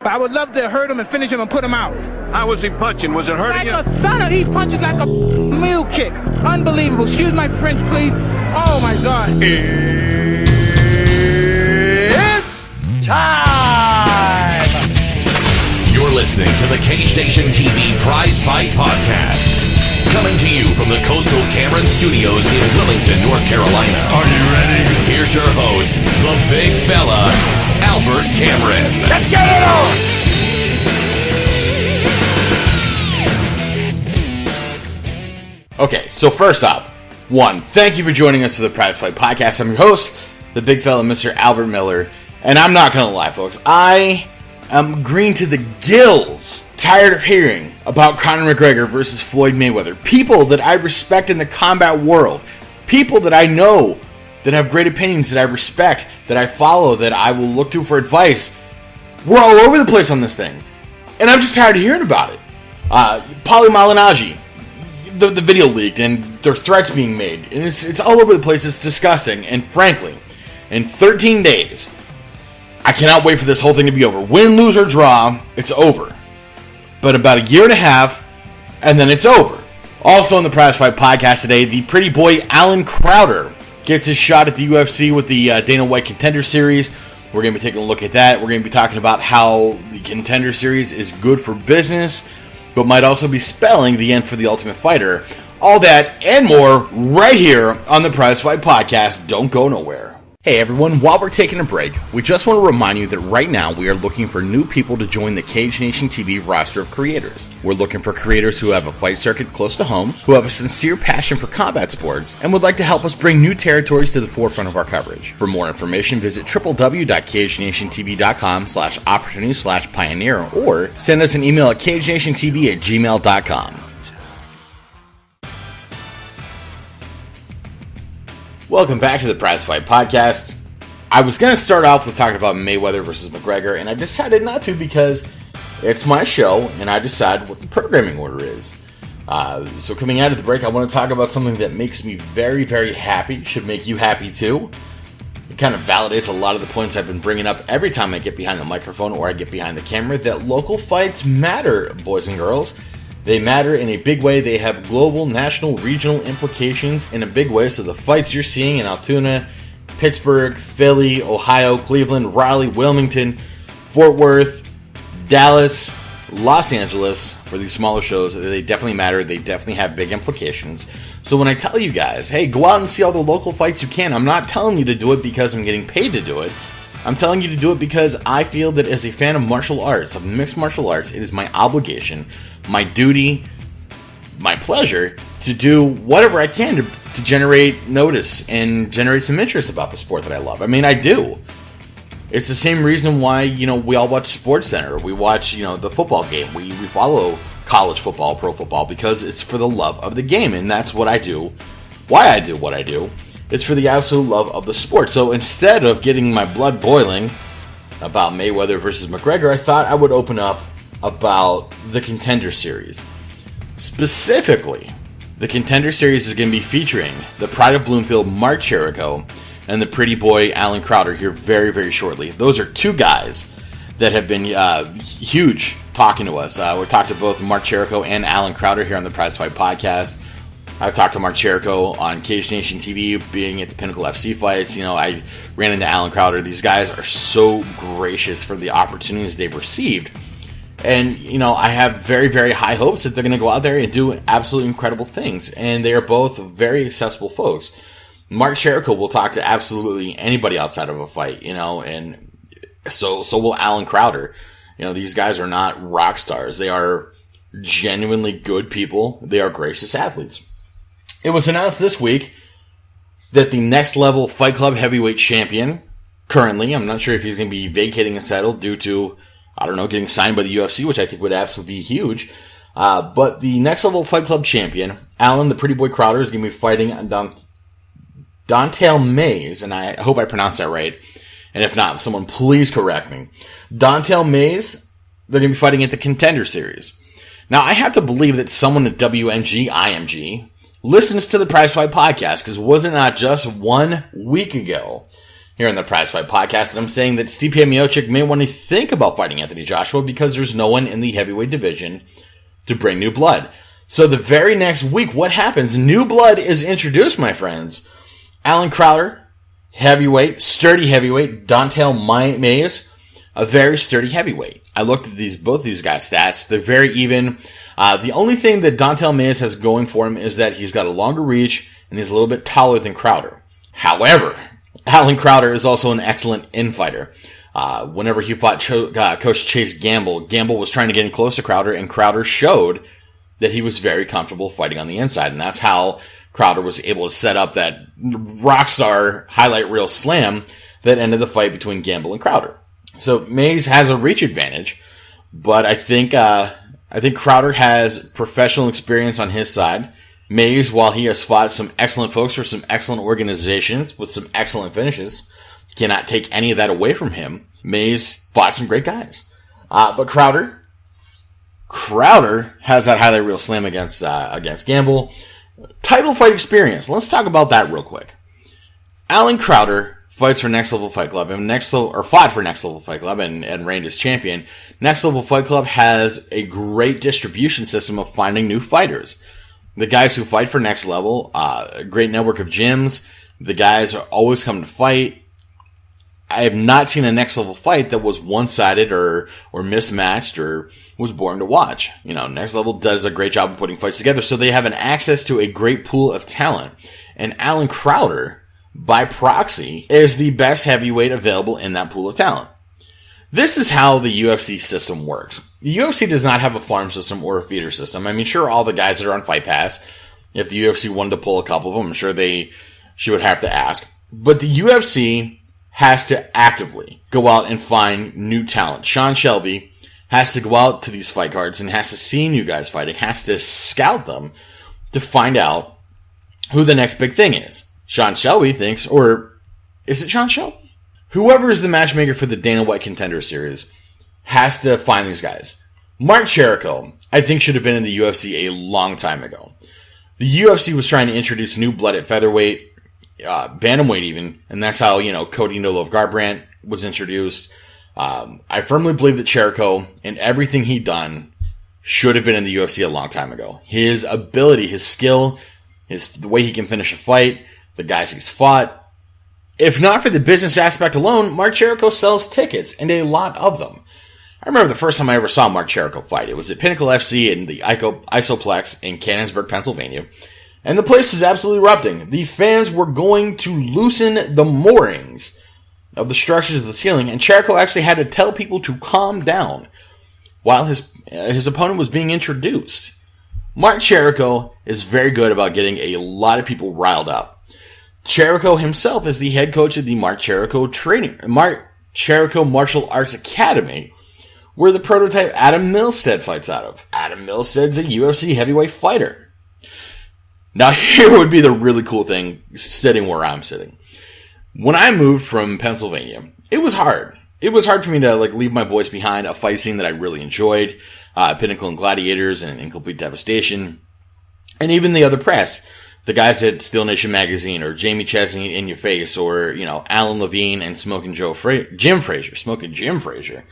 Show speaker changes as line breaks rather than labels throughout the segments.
I would love to hurt him and finish him and him out.
How was he punching? Was it hurting
Like
you?
a thunder. He punches like a mule kick. Unbelievable. Excuse my French, please. Oh, my God.
It's time!
You're listening to the Cage Nation TV Prizefight Podcast. Coming to you from the Coastal Cameron Studios in Wilmington, North Carolina.
Are you ready?
Here's your host, the big fella, Albert Cameron.
Let's get it on!
Okay, so first off, thank you for joining us for the Prizefight Podcast. I'm your host, the big fella, Mr. Albert Miller, and I'm not gonna lie, folks, I am green to the gills, tired of hearing about Conor McGregor versus Floyd Mayweather. People that I respect in the combat world, people that I know that have great opinions, that I respect, that I follow, that I will look to for advice. We're all over the place on this thing, and I'm just tired of hearing about it. Paulie Malignaggi, the video leaked, and there are threats being made, and it's all over the place. It's disgusting, and frankly, in 13 days, I cannot wait for this whole thing to be over. Win, lose, or draw, it's over. But about a year and a half, and then it's over. Also on the Prizefight Podcast today, the pretty boy Allen Crowder gets his shot at the UFC with the Dana White Contender Series. We're going to be taking a look at that. We're going to be talking about how the Contender Series is good for business, but might also be spelling the end for the Ultimate Fighter. All that and more right here on the Prizefight Podcast. Don't go nowhere. Hey everyone, while we're taking a break, we just want to remind you that right now we are looking for new people to join the Cage Nation TV roster of creators. We're looking for creators who have a fight circuit close to home, who have a sincere passion for combat sports, and would like to help us bring new territories to the forefront of our coverage. For more information, visit www.cagenationtv.com/opportunity/pioneer or send us an email at cagenationtv@gmail.com. Welcome back to the Prizefight Podcast. I was going to start off with talking about Mayweather versus McGregor, and I decided not to because it's my show, and I decide what the programming order is. So coming out of the break, I want to talk about something that makes me very, very happy. Should make you happy too. It kind of validates a lot of the points I've been bringing up every time I get behind the microphone or I get behind the camera, that local fights matter, boys and girls. They matter in a big way. They have global, national, regional implications in a big way. So the fights you're seeing in Altoona, Pittsburgh, Philly, Ohio, Cleveland, Raleigh, Wilmington, Fort Worth, Dallas, Los Angeles, for these smaller shows, they definitely matter. They definitely have big implications. So when I tell you guys, hey, go out and see all the local fights you can, I'm not telling you to do it because I'm getting paid to do it. I'm telling you to do it because I feel that as a fan of martial arts, of mixed martial arts, it is my obligation, my duty, my pleasure to do whatever I can to generate notice and generate some interest about the sport that I love. I mean, I do. It's the same reason why, we all watch SportsCenter. We watch, the football game. We follow college football, pro football, because it's for the love of the game, and that's what I do. Why I do what I do. It's for the absolute love of the sport. So instead of getting my blood boiling about Mayweather versus McGregor, I thought I would open up about the Contender Series. Specifically, the Contender Series is going to be featuring the Pride of Bloomfield, Mark Cherico, and the pretty boy Allen Crowder here very, very shortly. Those are two guys that have been huge talking to us. We talked to both Mark Cherico and Allen Crowder here on the Prizefight Podcast. I've talked to Mark Cherico on Cage Nation TV, being at the Pinnacle FC fights. I ran into Allen Crowder. These guys are so gracious for the opportunities they've received. And, I have very, very high hopes that they're going to go out there and do absolutely incredible things. And they are both very accessible folks. Mark Cherico will talk to absolutely anybody outside of a fight, and so will Allen Crowder. These guys are not rock stars. They are genuinely good people. They are gracious athletes. It was announced this week that the Next Level Fight Club heavyweight champion, currently, I'm not sure if he's going to be vacating his title due to, getting signed by the UFC, which I think would absolutely be huge. But the Next Level Fight Club champion, Allen, the pretty boy Crowder, is going to be fighting Don'Tale Mayes, and I hope I pronounced that right. And if not, someone please correct me. Don'Tale Mayes, they're going to be fighting at the Contender Series. Now, I have to believe that someone at WMG, IMG, listens to the Prizefight Podcast, because was it not just 1 week ago here on the Prizefight podcast, and I'm saying that Stipe Miocic may want to think about fighting Anthony Joshua because there's no one in the heavyweight division to bring new blood. So the very next week, what happens? New blood is introduced, my friends. Allen Crowder, heavyweight, sturdy heavyweight. Don'Tale Mayes, a very sturdy heavyweight. I looked at both these guys' stats. They're very even. The only thing that Don'Tale Mayes has going for him is that he's got a longer reach and he's a little bit taller than Crowder. However, Allen Crowder is also an excellent infighter. Whenever he fought Coach Chase Gamble, Gamble was trying to get in close to Crowder, and Crowder showed that he was very comfortable fighting on the inside. And that's how Crowder was able to set up that rockstar highlight reel slam that ended the fight between Gamble and Crowder. So Mayes has a reach advantage, but I think Crowder has professional experience on his side. Mayes, while he has fought some excellent folks for some excellent organizations with some excellent finishes, cannot take any of that away from him. Mayes fought some great guys. But Crowder has that highlight reel slam against Gamble. Title fight experience. Let's talk about that real quick. Allen Crowder fights for Next Level Fight Club and fought for Next Level Fight Club and reigned as champion. Next Level Fight Club has a great distribution system of finding new fighters. The guys who fight for Next Level, a great network of gyms. The guys are always coming to fight. I have not seen a Next Level fight that was one-sided or mismatched or was boring to watch. Next Level does a great job of putting fights together, so they have an access to a great pool of talent. And Allen Crowder, by proxy, is the best heavyweight available in that pool of talent. This is how the UFC system works. The UFC does not have a farm system or a feeder system. I mean, sure, all the guys that are on Fight Pass, if the UFC wanted to pull a couple of them, I'm sure she would have to ask. But the UFC has to actively go out and find new talent. Sean Shelby has to go out to these fight cards and has to see new guys fighting, has to scout them to find out who the next big thing is. Sean Shelby thinks, or is it Sean Shelby? Whoever is the matchmaker for the Dana White Contender Series has to find these guys. Mark Cherico, I think, should have been in the UFC a long time ago. The UFC was trying to introduce new blood at featherweight, bantamweight even, and that's how, Cody No Love Garbrandt was introduced. I firmly believe that Cherico and everything he'd done should have been in the UFC a long time ago. His ability, his skill, the way he can finish a fight, the guys he's fought. If not for the business aspect alone, Mark Cherico sells tickets, and a lot of them. I remember the first time I ever saw Mark Cherico fight. It was at Pinnacle FC in the Isoplex in Canonsburg, Pennsylvania. And the place was absolutely erupting. The fans were going to loosen the moorings of the structures of the ceiling, and Cherico actually had to tell people to calm down while his opponent was being introduced. Mark Cherico is very good about getting a lot of people riled up. Cherico himself is the head coach of the Mark Cherico Martial Arts Academy, where the prototype Adam Milstead fights out of. Adam Milstead's a UFC heavyweight fighter. Now, here would be the really cool thing, sitting where I'm sitting. When I moved from Pennsylvania, it was hard. It was hard for me to leave my boys behind, a fight scene that I really enjoyed, Pinnacle and Gladiators and Incomplete Devastation, and even the other press. The guys at Steel Nation Magazine, or Jamie Chesney in Your Face, or, Alan Levine and Smoking Jim Frazier.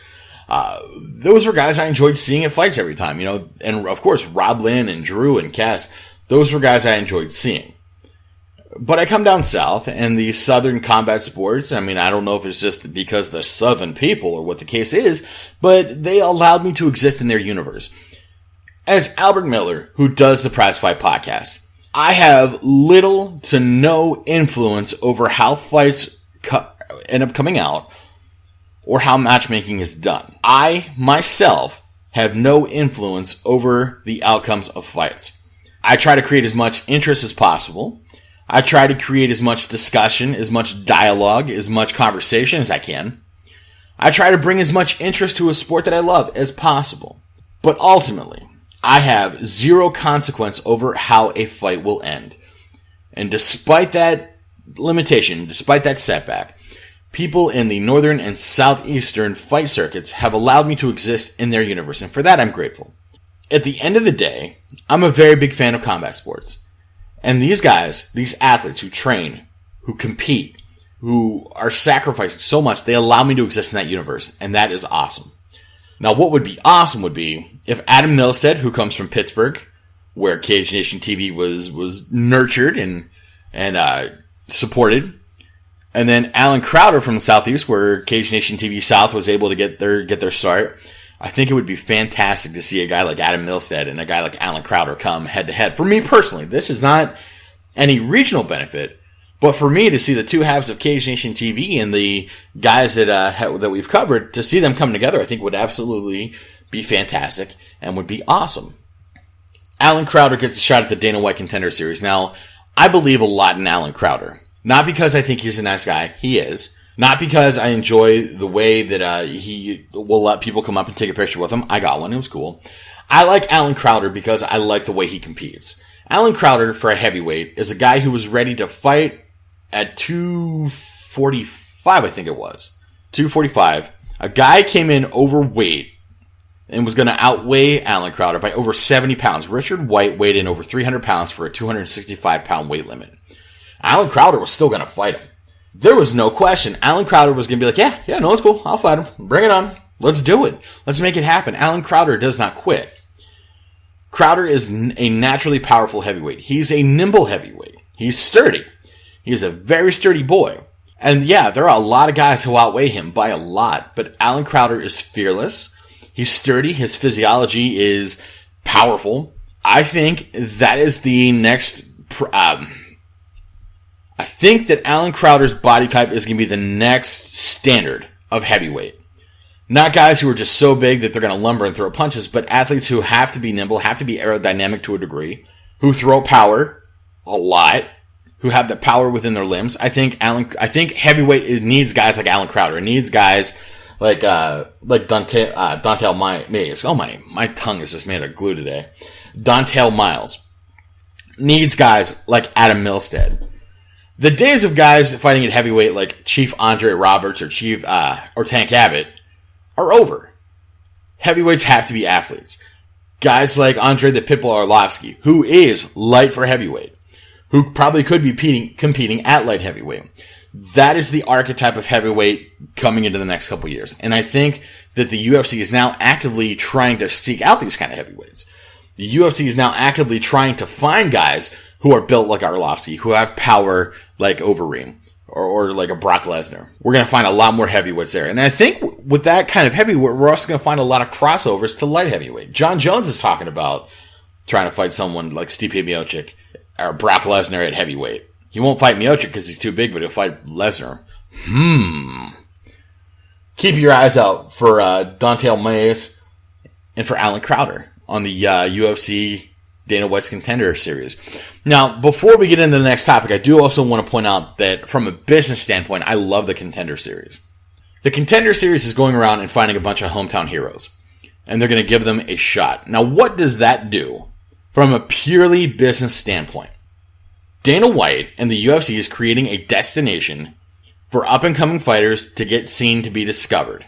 Those were guys I enjoyed seeing at fights every time, and of course, Rob Lynn and Drew and Cass, those were guys I enjoyed seeing. But I come down south, and the Southern combat sports, I don't know if it's just because the Southern people or what the case is, but they allowed me to exist in their universe. As Albert Miller, who does the Prizefight podcast, I have little to no influence over how fights end up coming out or how matchmaking is done. I, myself, have no influence over the outcomes of fights. I try to create as much interest as possible. I try to create as much discussion, as much dialogue, as much conversation as I can. I try to bring as much interest to a sport that I love as possible. But ultimately, I have zero consequence over how a fight will end. And despite that limitation, despite that setback, people in the northern and southeastern fight circuits have allowed me to exist in their universe, and for that I'm grateful. At the end of the day, I'm a very big fan of combat sports. And these guys, these athletes who train, who compete, who are sacrificing so much. They allow me to exist in that universe, and that is awesome. Now, what would be awesome would be if Adam Milstead, who comes from Pittsburgh, where Cage Nation TV was nurtured and supported, and then Allen Crowder from the Southeast, where Cage Nation TV South was able to get their start. I think it would be fantastic to see a guy like Adam Milstead and a guy like Allen Crowder come head to head. For me personally, this is not any regional benefit, but for me to see the two halves of Cage Nation TV and the guys that we've covered, to see them come together, I think would absolutely be fantastic and would be awesome. Allen Crowder gets a shot at the Dana White Contender Series. Now, I believe a lot in Allen Crowder. Not because I think he's a nice guy. He is. Not because I enjoy the way that he will let people come up and take a picture with him. I got one. It was cool. I like Allen Crowder because I like the way he competes. Allen Crowder, for a heavyweight, is a guy who was ready to fight at 245, I think it was. 245. A guy came in overweight and was going to outweigh Allen Crowder by over 70 pounds. Richard White weighed in over 300 pounds for a 265-pound weight limit. Allen Crowder was still going to fight him. There was no question. Allen Crowder was going to be like, yeah, no, it's cool. I'll fight him. Bring it on. Let's do it. Let's make it happen. Allen Crowder does not quit. Crowder is a naturally powerful heavyweight. He's a nimble heavyweight. He's sturdy. He's a very sturdy boy. And yeah, there are a lot of guys who outweigh him by a lot, but Allen Crowder is fearless. He's sturdy. His physiology is powerful. I think that is the next... I think that Allen Crowder's body type is going to be the next standard of heavyweight. Not guys who are just so big that they're going to lumber and throw punches, but athletes who have to be nimble, have to be aerodynamic to a degree, who throw power a lot, who have the power within their limbs. I think heavyweight needs guys like Allen Crowder. It needs guys like Dontel Mays. Oh my tongue is just made of glue today. Dontel Miles needs guys like Adam Milstead. The days of guys fighting at heavyweight like Chief Andre Roberts or Tank Abbott are over. Heavyweights have to be athletes. Guys like Andre the Pitbull Arlovsky, who is light for heavyweight, who probably could be competing at light heavyweight. That is the archetype of heavyweight coming into the next couple years. And I think that the UFC is now actively trying to seek out these kind of heavyweights. The UFC is now actively trying to find guys who are built like Arlovsky, who have power like Overeem, or like a Brock Lesnar. We're going to find a lot more heavyweights there. And I think with that kind of heavyweight, we're also going to find a lot of crossovers to light heavyweight. John Jones is talking about trying to fight someone like Stipe Miocic or Brock Lesnar at heavyweight. He won't fight Miocic because he's too big, but he'll fight Lesnar. Keep your eyes out for Dontel Mays and for Allen Crowder on the UFC Dana White's Contender Series. Now, before we get into the next topic, I do also want to point out that from a business standpoint, I love the Contender Series. The Contender Series is going around and finding a bunch of hometown heroes, and they're going to give them a shot. Now, what does that do from a purely business standpoint? Dana White and the UFC is creating a destination for up-and-coming fighters to get seen, to be discovered.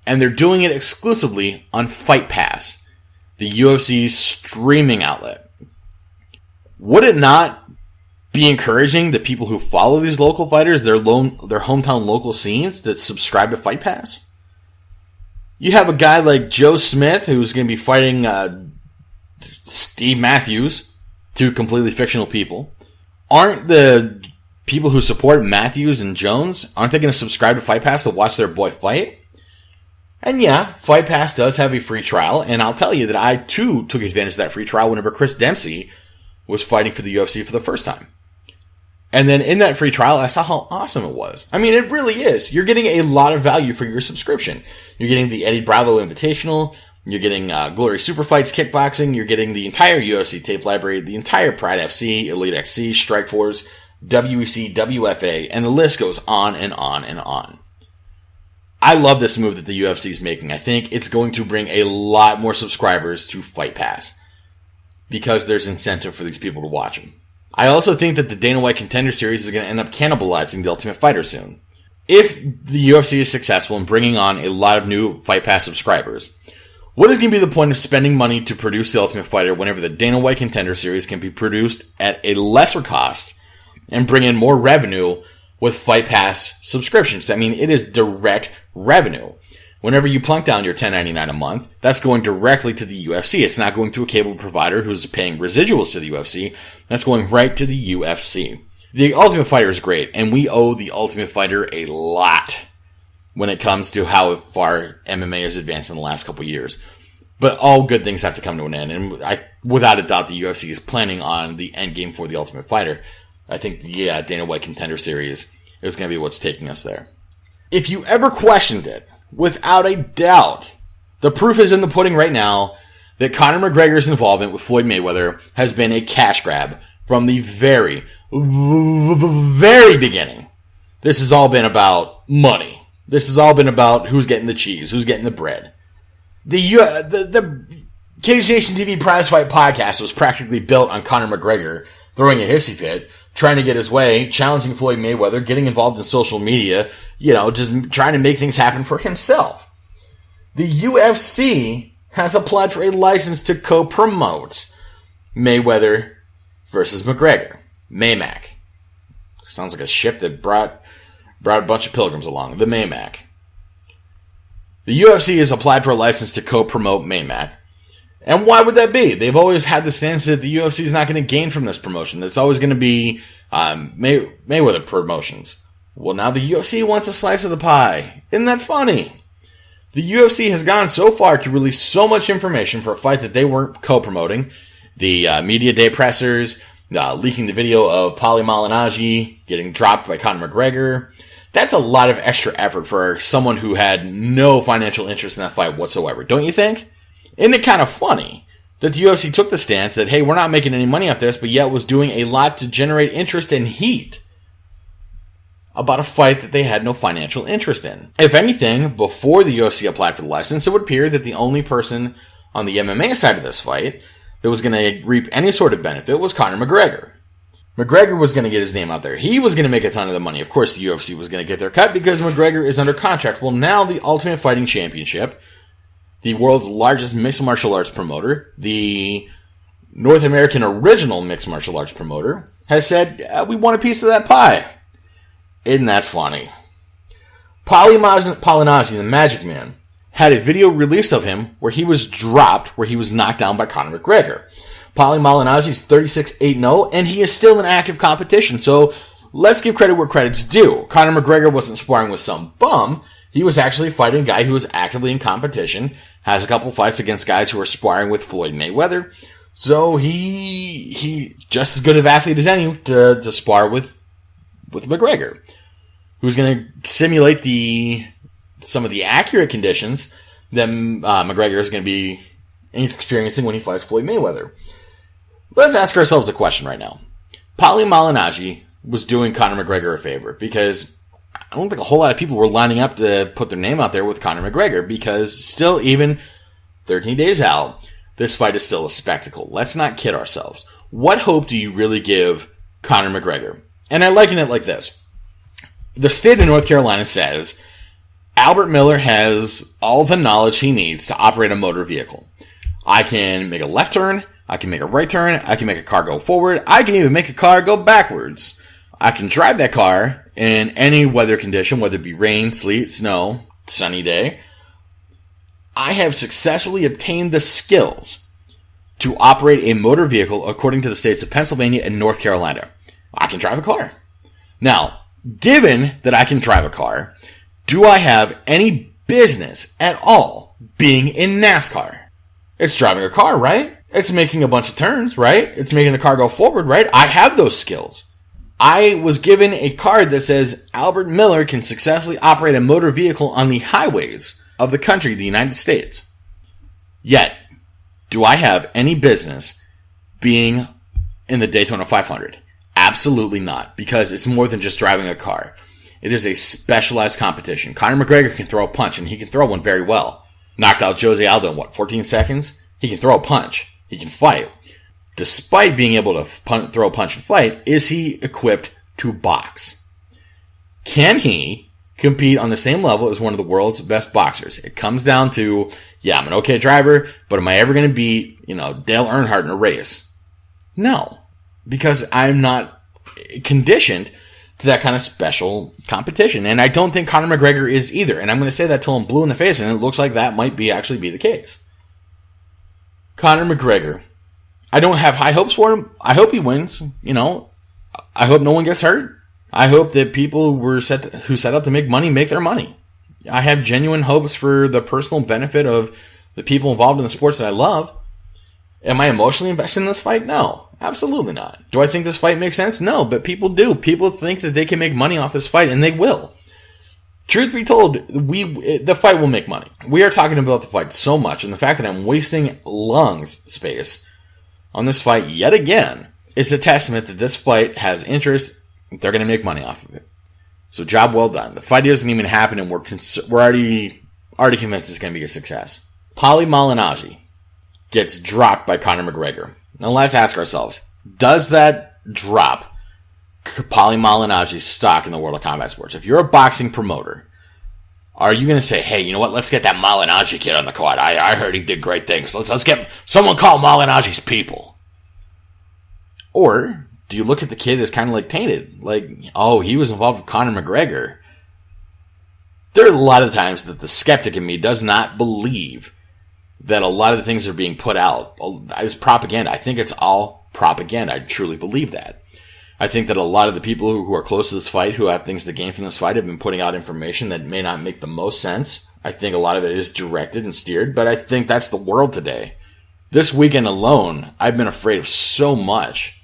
And they're doing it exclusively on Fight Pass, the UFC's streaming outlet. Would it not be encouraging the people who follow these local fighters, their hometown local scenes, that subscribe to Fight Pass? You have a guy like Joe Smith, who's going to be fighting Steve Matthews, two completely fictional people. Aren't the people who support Matthews and Jones, aren't they going to subscribe to Fight Pass to watch their boy fight? And yeah, Fight Pass does have a free trial, and I'll tell you that I too took advantage of that free trial whenever Chris Dempsey was fighting for the UFC for the first time. And then in that free trial, I saw how awesome it was. I mean, it really is. You're getting a lot of value for your subscription. You're getting the Eddie Bravo Invitational, you're getting Glory Super Fights Kickboxing, you're getting the entire UFC tape library, the entire Pride FC, Elite XC, Strikeforce, WEC, WFA, and the list goes on and on and on. I love this move that the UFC is making. I think it's going to bring a lot more subscribers to Fight Pass because there's incentive for these people to watch them. I also think that the Dana White Contender Series is going to end up cannibalizing the Ultimate Fighter soon. If the UFC is successful in bringing on a lot of new Fight Pass subscribers, what is going to be the point of spending money to produce the Ultimate Fighter whenever the Dana White Contender Series can be produced at a lesser cost and bring in more revenue with Fight Pass subscriptions. I mean, it is direct revenue. Whenever you plunk down your $10.99 a month, that's going directly to the UFC. It's not going to a cable provider who's paying residuals to the UFC. That's going right to the UFC. The Ultimate Fighter is great, and we owe the Ultimate Fighter a lot when it comes to how far MMA has advanced in the last couple years. But all good things have to come to an end, and without a doubt, the UFC is planning on the end game for the Ultimate Fighter. I think the Dana White Contender Series is going to be what's taking us there. If you ever questioned it, without a doubt, the proof is in the pudding right now that Conor McGregor's involvement with Floyd Mayweather has been a cash grab from the very, very beginning. This has all been about money. This has all been about who's getting the cheese, who's getting the bread. The Cage Nation TV Prize Fight podcast was practically built on Conor McGregor throwing a hissy fit, trying to get his way, challenging Floyd Mayweather, getting involved in social media, just trying to make things happen for himself. The UFC has applied for a license to co-promote Mayweather versus McGregor. Maymac. Sounds like a ship that brought a bunch of pilgrims along. The Maymac. The UFC has applied for a license to co-promote Maymac. And why would that be? They've always had the stance that the UFC is not going to gain from this promotion. It's always going to be Mayweather promotions. Well, now the UFC wants a slice of the pie. Isn't that funny? The UFC has gone so far to release so much information for a fight that they weren't co-promoting. The media day pressers, leaking the video of Paulie Malignaggi getting dropped by Conor McGregor. That's a lot of extra effort for someone who had no financial interest in that fight whatsoever, don't you think? Isn't it kind of funny that the UFC took the stance that, hey, we're not making any money off this, but yet was doing a lot to generate interest and heat about a fight that they had no financial interest in? If anything, before the UFC applied for the license, it would appear that the only person on the MMA side of this fight that was going to reap any sort of benefit was Conor McGregor. McGregor was going to get his name out there. He was going to make a ton of the money. Of course, the UFC was going to get their cut because McGregor is under contract. Well, now the Ultimate Fighting Championship, the world's largest mixed martial arts promoter, the North American original mixed martial arts promoter, has said, we want a piece of that pie. Isn't that funny? Paulie Malignaggi, the Magic Man, had a video released of him where he was dropped, where he was knocked down by Conor McGregor. Paulie Malignaggi is 36-8-0, and he is still in active competition, so let's give credit where credit's due. Conor McGregor wasn't sparring with some bum. He was actually fighting a guy who was actively in competition, has a couple fights against guys who are sparring with Floyd Mayweather, so he just as good of athlete as any to spar with McGregor, who's going to simulate some of the accurate conditions that McGregor is going to be experiencing when he fights Floyd Mayweather. Let's ask ourselves a question right now. Paulie Malignaggi was doing Conor McGregor a favor because I don't think a whole lot of people were lining up to put their name out there with Conor McGregor because still, even 13 days out, this fight is still a spectacle. Let's not kid ourselves. What hope do you really give Conor McGregor? And I liken it like this. The state of North Carolina says Albert Miller has all the knowledge he needs to operate a motor vehicle. I can make a left turn, I can make a right turn, I can make a car go forward, I can even make a car go backwards. I can drive that car in any weather condition, whether it be rain, sleet, snow, sunny day. I have successfully obtained the skills to operate a motor vehicle according to the states of Pennsylvania and North Carolina. I can drive a car. Now, given that I can drive a car, do I have any business at all being in NASCAR? It's driving a car, right? It's making a bunch of turns, right? It's making the car go forward, right? I have those skills. I was given a card that says Albert Miller can successfully operate a motor vehicle on the highways of the country, the United States. Yet, do I have any business being in the Daytona 500? Absolutely not, because it's more than just driving a car. It is a specialized competition. Conor McGregor can throw a punch, and he can throw one very well. Knocked out Jose Aldo in, 14 seconds? He can throw a punch. He can fight. Despite being able to throw a punch and fight, is he equipped to box? Can he compete on the same level as one of the world's best boxers? It comes down to, yeah, I'm an okay driver, but am I ever going to beat, Dale Earnhardt in a race? No, because I'm not conditioned to that kind of special competition. And I don't think Conor McGregor is either. And I'm going to say that till I'm blue in the face, and it looks like that might actually be the case. Conor McGregor. I don't have high hopes for him. I hope he wins. I hope no one gets hurt. I hope that people who set out to make money make their money. I have genuine hopes for the personal benefit of the people involved in the sports that I love. Am I emotionally invested in this fight? No, absolutely not. Do I think this fight makes sense? No, but people do. People think that they can make money off this fight, and they will. Truth be told, the fight will make money. We are talking about the fight so much, and the fact that I'm wasting lungs space on this fight yet again is a testament that this fight has interest. They're going to make money off of it. So job well done. The fight doesn't even happen, and we're already convinced it's going to be a success. Paulie Malignaggi gets dropped by Conor McGregor. Now let's ask ourselves, does that drop Paulie Malignaggi's stock in the world of combat sports? If you're a boxing promoter, are you going to say, hey, you know what, let's get that Malignaggi kid on the card. I heard he did great things. Let's get someone call Malignaggi's people. Or do you look at the kid as kind of like tainted? Like, oh, he was involved with Conor McGregor. There are a lot of times that the skeptic in me does not believe that a lot of the things that are being put out is propaganda. I think it's all propaganda. I truly believe that. I think that a lot of the people who are close to this fight, who have things to gain from this fight, have been putting out information that may not make the most sense. I think a lot of it is directed and steered, but I think that's the world today. This weekend alone, I've been afraid of so much.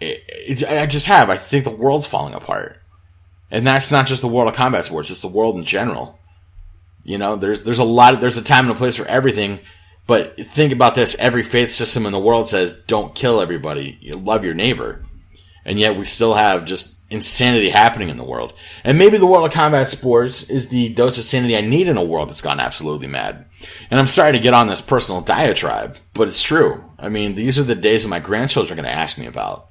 I just have. I think the world's falling apart. And that's not just the world of combat sports, it's the world in general. There's a time and a place for everything, but think about this. Every faith system in the world says, don't kill everybody, love your neighbor. And yet we still have just insanity happening in the world. And maybe the world of combat sports is the dose of sanity I need in a world that's gone absolutely mad. And I'm sorry to get on this personal diatribe, but it's true. I mean, these are the days that my grandchildren are going to ask me about.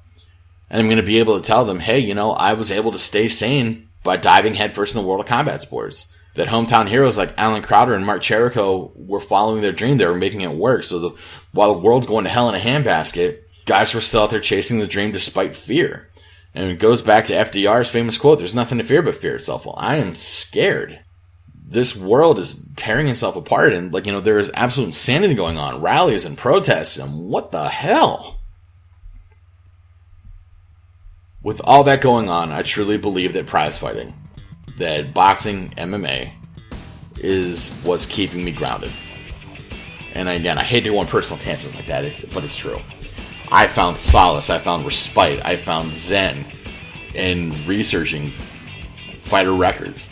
And I'm going to be able to tell them, hey, I was able to stay sane by diving headfirst in the world of combat sports. That hometown heroes like Allen Crowder and Mark Cherico were following their dream. They were making it work. So while the world's going to hell in a handbasket, guys were still out there chasing the dream despite fear. And it goes back to FDR's famous quote, there's nothing to fear but fear itself. Well, I am scared. This world is tearing itself apart. And there is absolute insanity going on. Rallies and protests and what the hell? With all that going on, I truly believe that prize fighting, that boxing, MMA, is what's keeping me grounded. And again, I hate to go on personal tangents like that, but it's true. I found solace, I found respite, I found zen in researching fighter records.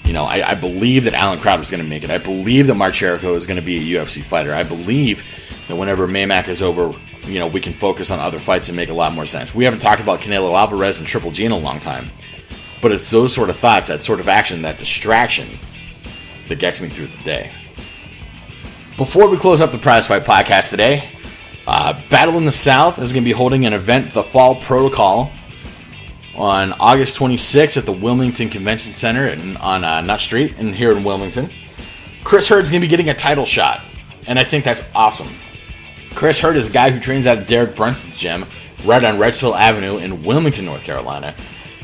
I believe that Allen Crowder is going to make it. I believe that Mark Cherico is going to be a UFC fighter. I believe that whenever Maymac is over, we can focus on other fights and make a lot more sense. We haven't talked about Canelo Alvarez and Triple G in a long time. But it's those sort of thoughts, that sort of action, that distraction that gets me through the day. Before we close up the Prize Fight podcast today, Battle in the South is going to be holding an event, The Fall Protocol, on August 26th at the Wilmington Convention Center on Nutt Street here in Wilmington. Chris Hurd's going to be getting a title shot, and I think that's awesome. Chris Hurd is a guy who trains out of Derek Brunson's gym right on Wrightsville Avenue in Wilmington, North Carolina.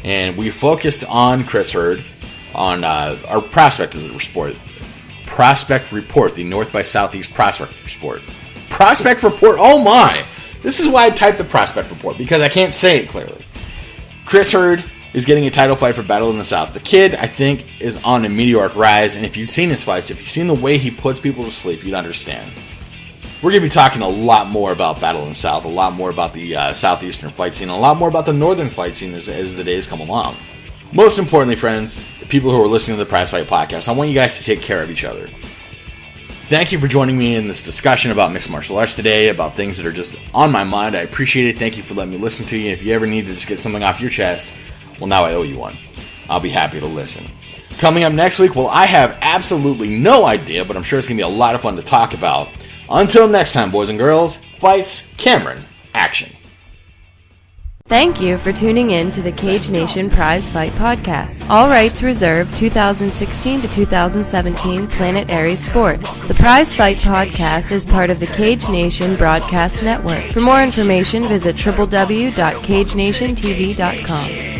And we focused on Chris Hurd on our Prospect Report, the North by Southeast Prospect Report. Prospect Report, oh my! This is why I typed the Prospect Report, because I can't say it clearly. Chris Hurd is getting a title fight for Battle in the South. The kid, I think, is on a meteoric rise, and if you've seen his fights, if you've seen the way he puts people to sleep, you'd understand. We're going to be talking a lot more about Battle in the South, a lot more about the Southeastern fight scene, a lot more about the Northern fight scene as the days come along. Most importantly, friends, the people who are listening to the Prize Fight podcast, I want you guys to take care of each other. Thank you for joining me in this discussion about mixed martial arts today, about things that are just on my mind. I appreciate it. Thank you for letting me listen to you. If you ever need to just get something off your chest, well, now I owe you one. I'll be happy to listen. Coming up next week, well, I have absolutely no idea, but I'm sure it's going to be a lot of fun to talk about. Until next time, boys and girls, fights, Cameron, action.
Thank you for tuning in to the Cage Nation Prize Fight Podcast. All rights reserved. 2016 to 2017 Planet Aries Sports. The Prize Fight Podcast is part of the Cage Nation Broadcast Network. For more information, visit www.cagenationtv.com.